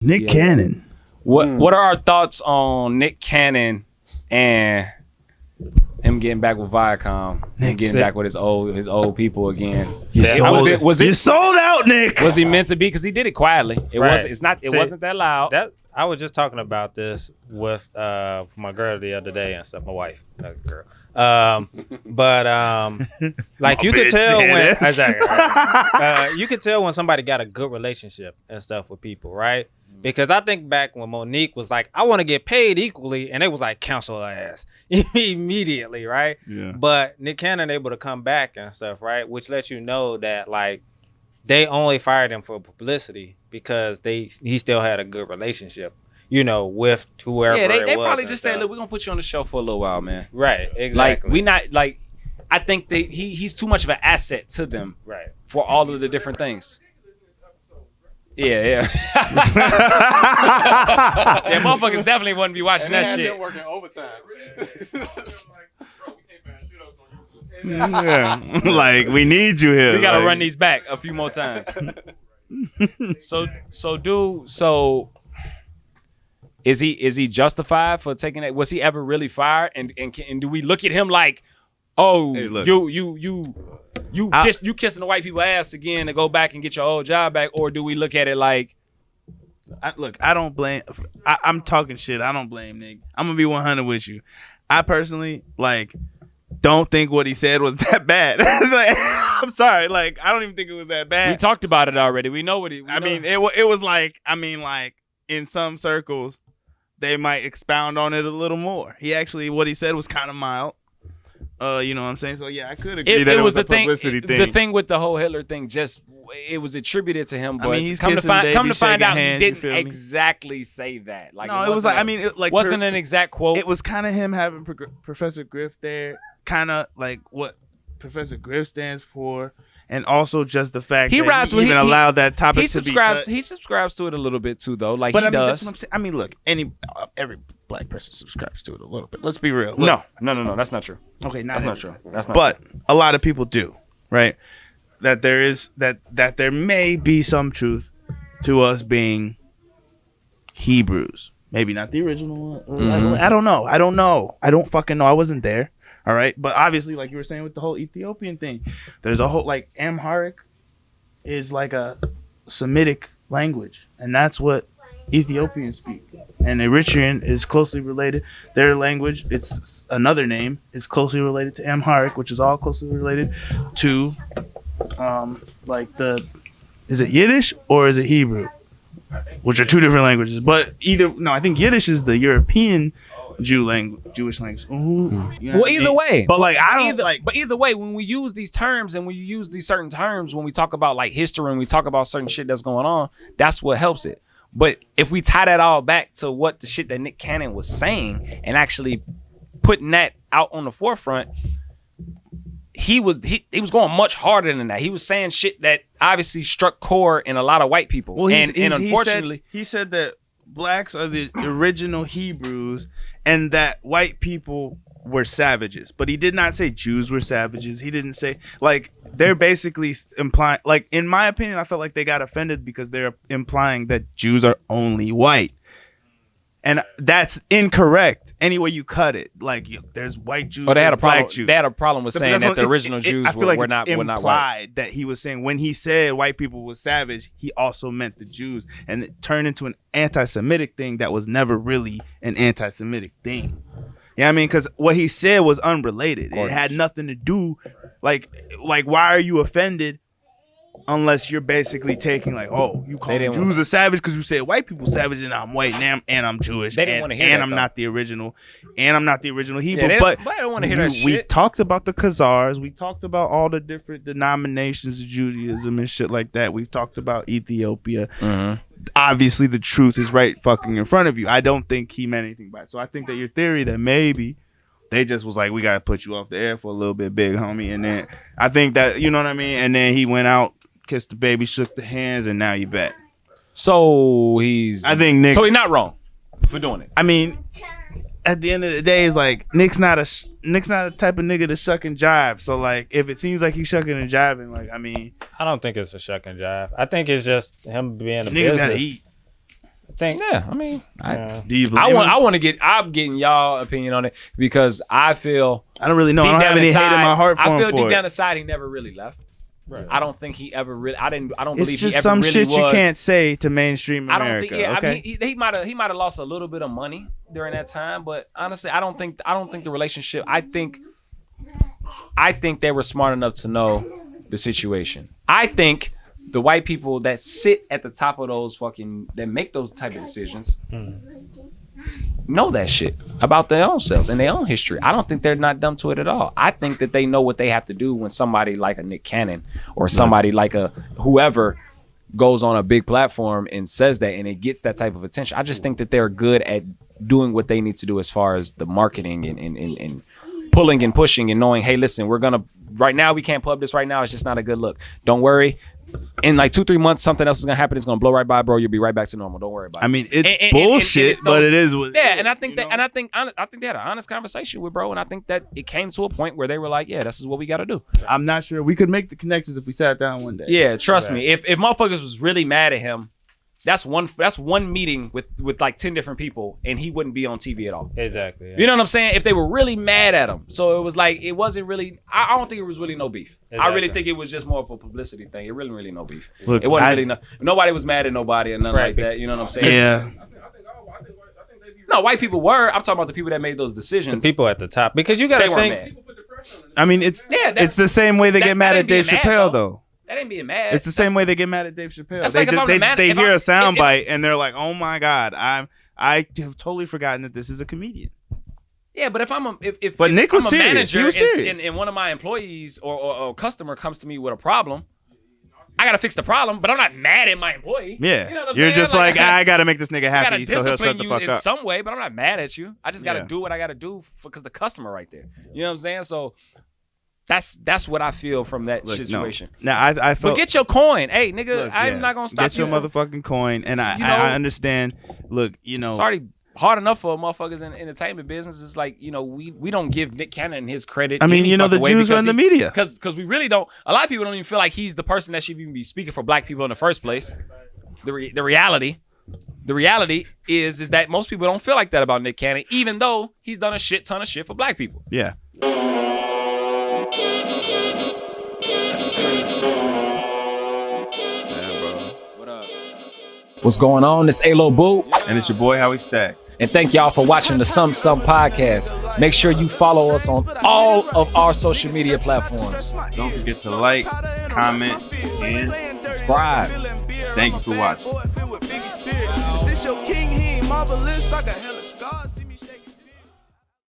Nick Cannon. What are our thoughts on Nick Cannon and him getting back with Viacom, him getting back with his old people again? You sold out, Nick. Was he meant to be? Because he did it quietly. It wasn't that loud. I was just talking about this with my girl the other day and stuff. My wife, not a girl. Like you could tell when you could tell when somebody got a good relationship and stuff with people, right? Because I think back when Monique was like, I want to get paid equally, and it was like, cancel her ass immediately, right? Yeah. But Nick Cannon able to come back and stuff, right? Which lets you know that like they only fired him for publicity because he still had a good relationship, you know, with whoever. Yeah, they was probably just said, look, we're gonna put you on the show for a little while, man. Right, exactly. Like we not like I think he's too much of an asset to them, right, for all of the different things. Yeah. Yeah, motherfuckers definitely wouldn't be watching that shit. Working overtime. Yeah. Like, we need you here. We gotta run these back a few more times. So is he justified for taking that? Was he ever really fired? And do we look at him like, oh, hey, you kissing the white people ass again to go back and get your old job back, or do we look at it like, I don't blame. I'm talking shit. I don't blame Nick. I'm gonna be 100 with you. I personally don't think what he said was that bad. Like, I'm sorry. Like, I don't even think it was that bad. We talked about it already. We know what he. It was like, in some circles, they might expound on it a little more. What he said was kind of mild. You know what I'm saying? So yeah, I could agree that it was a publicity thing. The thing with the whole Hitler thing, it was attributed to him. But he's come to find out, hands, he didn't exactly say that. Like, no, it was like, wasn't an exact quote. It was kind of him having Professor Griff there, kind of like what Professor Griff stands for, and also just the fact that he even allowed that topic to be cut. He subscribes to it a little bit too, though. Like, but he does. That's what I'm saying. Look, every black person subscribes to it a little bit. Let's be real. Look. No, that's not true. Okay, that's not true. But a lot of people do, right? That there is that there may be some truth to us being Hebrews. Maybe not the original one. Mm-hmm. I don't know. I don't fucking know. I wasn't there. All right, but obviously, like you were saying with the whole Ethiopian thing, there's a whole Amharic is like a Semitic language, and that's what Ethiopians speak. And Eritrean is closely related. Their language, it's another name, is closely related to Amharic, which is all closely related to, is it Yiddish or is it Hebrew? Which are two different languages. But I think Yiddish is the European Jewish language. Well, either way. But I don't But either way, when we use these terms and we use these certain terms when we talk about like history and we talk about certain shit that's going on, that's what helps it. But if we tie that all back to what the shit that Nick Cannon was saying and actually putting that out on the forefront, he was going much harder than that. He was saying shit that obviously struck core in a lot of white people. Well, and unfortunately, he said that blacks are the original Hebrews and that white people were savages. But he did not say Jews were savages. He didn't say, they're basically implying, in my opinion, I felt like they got offended because they're implying that Jews are only white. And that's incorrect. Any way you cut it, there's white Jews. Oh, they had a problem. Black Jews. They had a problem with saying that the original Jews were not white. That he was saying when he said white people were savage, he also meant the Jews, and it turned into an anti-Semitic thing that was never really an anti-Semitic thing. Yeah, I mean, because what he said was unrelated. It had nothing to do, why are you offended? Unless you're basically taking you call Jews a savage because you said white people savage and I'm white and I'm Jewish and I'm not the original Hebrew. Yeah, but I don't want to hear that shit. We talked about the Khazars. We talked about all the different denominations of Judaism and shit like that. We've talked about Ethiopia. Mm-hmm. Obviously, the truth is right fucking in front of you. I don't think he meant anything by it. So I think that your theory that maybe they just was like, we got to put you off the air for a little bit, big homie. And then I think that, you know what I mean? And then he went out, kissed the baby, shook the hands, and now you back. So I think Nick. So he's not wrong for doing it. I mean, at the end of the day, it's Nick's not a type of nigga to shuck and jive. So if it seems like he's shucking and jiving, I don't think it's a shuck and jive. I think it's just him being a niggas business. gotta eat. think. Yeah, I mean, Do you blame him? I'm getting y'all opinion on it because I feel I don't really know. I don't have any hate in my heart for him. I feel for deep it. down inside he never really left. Right. I don't think he ever really. I don't It's believe just he ever some really shit was. you can't say to mainstream America. I don't think. Yeah, okay? I mean, he might have lost a little bit of money during that time, but honestly, I don't think the relationship. I think they were smart enough to know the situation. I think the white people that sit at the top of those that make those type of decisions know that shit about their own selves and their own history. I don't think they're not dumb to it at all. I think that they know what they have to do when somebody like a Nick Cannon or somebody like a whoever goes on a big platform and says that and it gets that type of attention. I just think that they're good at doing what they need to do as far as the marketing and pulling and pushing and knowing, hey, listen, right now we can't pub this right now. It's just not a good look. Don't worry. In like 2-3 months, something else is gonna happen. It's gonna blow right by, bro. You'll be right back to normal. Don't worry about it. I mean, it's bullshit, but it is what. Yeah, and I think I think they had an honest conversation with bro, and I think that it came to a point where they were like, yeah, this is what we got to do. I'm not sure we could make the connections if we sat down one day. Yeah, trust me. If motherfuckers was really mad at him, that's one meeting with like 10 different people, and he wouldn't be on TV at all. Exactly. Yeah. You know what I'm saying? If they were really mad at him, so it was like it wasn't really. I don't think it was really no beef. Exactly. I really think it was just more of a publicity thing. It really no beef. Look, it wasn't really nobody was mad at nobody and nothing like that. You know what I'm saying? Yeah. No, white people were. I'm talking about the people that made those decisions. The people at the top, because you got to think. I mean, it's the same way they get mad at Dave Chappelle, though. That ain't being mad. It's the same way they get mad at Dave Chappelle. They hear a soundbite and they're like, "Oh my god, I have totally forgotten that this is a comedian." Yeah, but if Nick was I'm a serious. manager He was serious. and one of my employees or customer comes to me with a problem, I gotta fix the problem. But I'm not mad at my employee. Yeah, you know what I'm you're saying? just like I gotta make this nigga happy, so he'll shut the fuck in up. some way, but I'm not mad at you. I just gotta do what I gotta do because the customer right there. You know what I'm saying? So. That's what I feel from that situation. No, I felt. But get your coin, hey nigga. I'm not gonna stop you. Get your motherfucking coin, and I understand. Look, it's already hard enough for motherfuckers in the entertainment business. It's like we don't give Nick Cannon his credit. I mean, the Jews run the media because we really don't. A lot of people don't even feel like he's the person that should even be speaking for black people in the first place. The reality is that most people don't feel like that about Nick Cannon, even though he's done a shit ton of shit for black people. Yeah. What's going on? It's Alo Boo. And it's your boy Howie Stack. And thank y'all for watching the Some podcast. Make sure you follow us on all of our social media platforms. Don't forget to like, comment, and subscribe. Thank you for watching.